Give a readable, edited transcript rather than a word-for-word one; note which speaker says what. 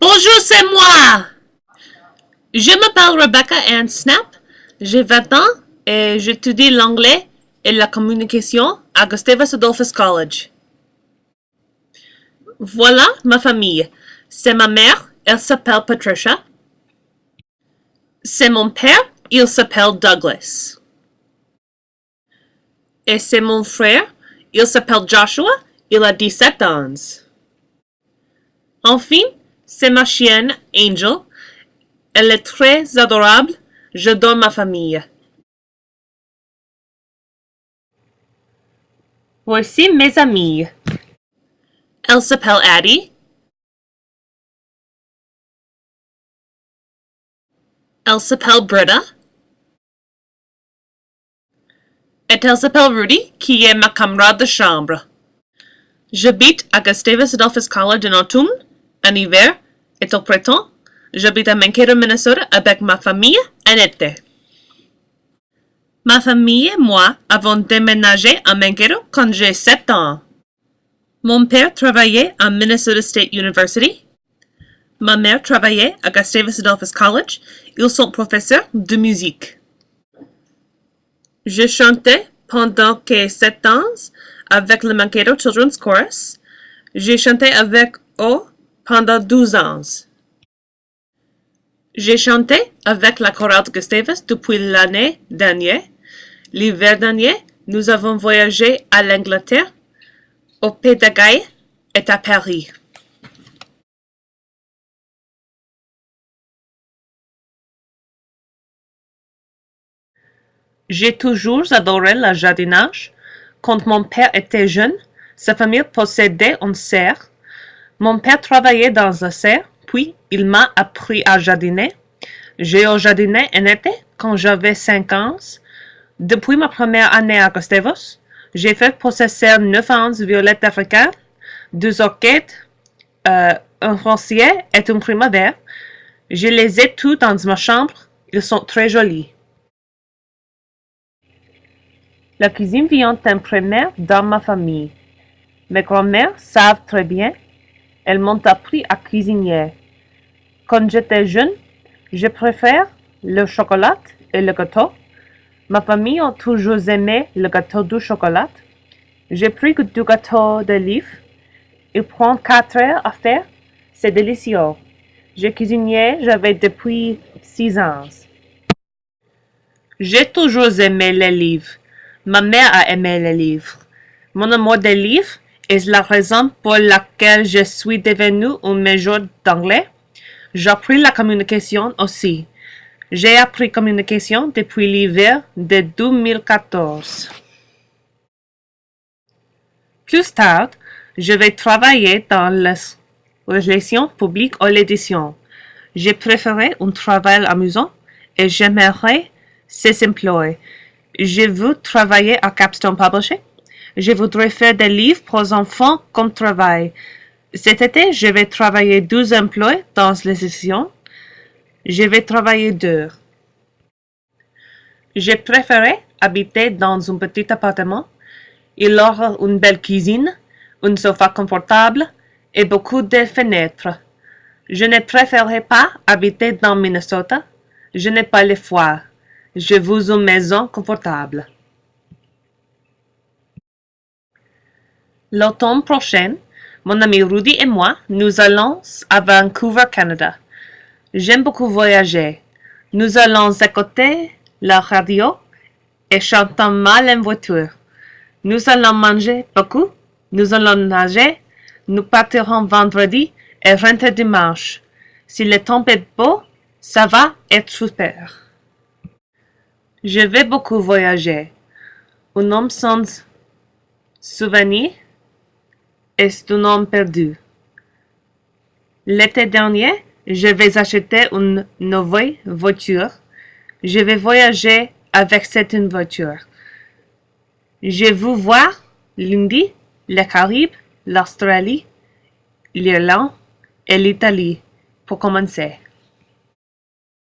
Speaker 1: Bonjour, c'est moi! Je m'appelle Rebecca Ann Snap, j'ai 20 ans et j'étudie l'anglais et la communication à Gustavus Adolphus College. Voilà ma famille. C'est ma mère, elle s'appelle Patricia. C'est mon père, il s'appelle Douglas. Et c'est mon frère, il s'appelle Joshua, il a 17 ans. Enfin, c'est ma chienne, Angel. Elle est très adorable. J'adore ma famille. Voici mes amis. Elle s'appelle Addie. Elle s'appelle Britta. Et elle s'appelle Rudy, qui est ma camarade de chambre. J'habite à Gustavus Adolphus College en automne, en hiver et au printemps. J'habite à Mankato, Minnesota avec ma famille en été. Ma famille et moi avons déménagé à Mankato quand j'ai 7 ans. Mon père travaillait à Minnesota State University. Ma mère travaillait à Gustavus Adolphus College. Ils sont professeurs de musique. Je chantais pendant 7 ans avec le Mankato Children's Chorus. J'ai chanté avec eux pendant 12 ans. J'ai chanté avec la chorale de Gustavus depuis l'année dernière. L'hiver dernier, nous avons voyagé à l'Angleterre, au Pays de Galles et à Paris. J'ai toujours adoré le jardinage. Quand mon père était jeune, sa famille possédait une serre. Mon père travaillait dans la serre, puis il m'a appris à jardiner. J'ai jardiné en été quand j'avais 5 ans. Depuis ma première année à Gustavus, j'ai fait possesser 9 ans violettes africaines, 2 orchidées, un rosier et une primavera. Je les ai tous dans ma chambre. Ils sont très jolis. La cuisine vient en premier dans ma famille. Mes grands-mères savent très bien. Elles m'ont appris à cuisiner. Quand j'étais jeune, je préfère le chocolat et le gâteau. Ma famille a toujours aimé le gâteau du chocolat. J'ai pris du gâteau d'olive. Il prend 4 heures à faire. C'est délicieux. J'ai cuisiné, j'avais depuis 6 ans. J'ai toujours aimé les livres. Ma mère a aimé les livres. Mon amour des livres est la raison pour laquelle je suis devenue une majeure d'anglais. J'ai appris la communication aussi. J'ai appris communication depuis l'hiver de 2014. Plus tard, je vais travailler dans les relations publiques ou l'édition. J'ai préféré un travail amusant et j'aimerais ces emplois. Je veux travailler à Capstone Publishing. Je voudrais faire des livres pour les enfants comme travail. Cet été, je vais travailler 12 emplois dans les éditions. Je vais travailler dur. Je préférais habiter dans un petit appartement. Il aura une belle cuisine, un sofa confortable et beaucoup de fenêtres. Je ne préférerais pas habiter dans Minnesota. Je n'ai pas le froid. Je veux une maison confortable. L'automne prochain, mon ami Rudy et moi, nous allons à Vancouver, Canada. J'aime beaucoup voyager. Nous allons écouter la radio et chanter mal en voiture. Nous allons manger beaucoup. Nous allons nager. Nous partirons vendredi et rentrer dimanche. Si le temps est beau, ça va être super. Je vais beaucoup voyager. Un homme sans souvenir est un homme perdu. L'été dernier, je vais acheter une nouvelle voiture. Je vais voyager avec cette voiture. Je veux voir l'Indie, les Caraïbes, l'Australie, l'Irlande et l'Italie pour commencer.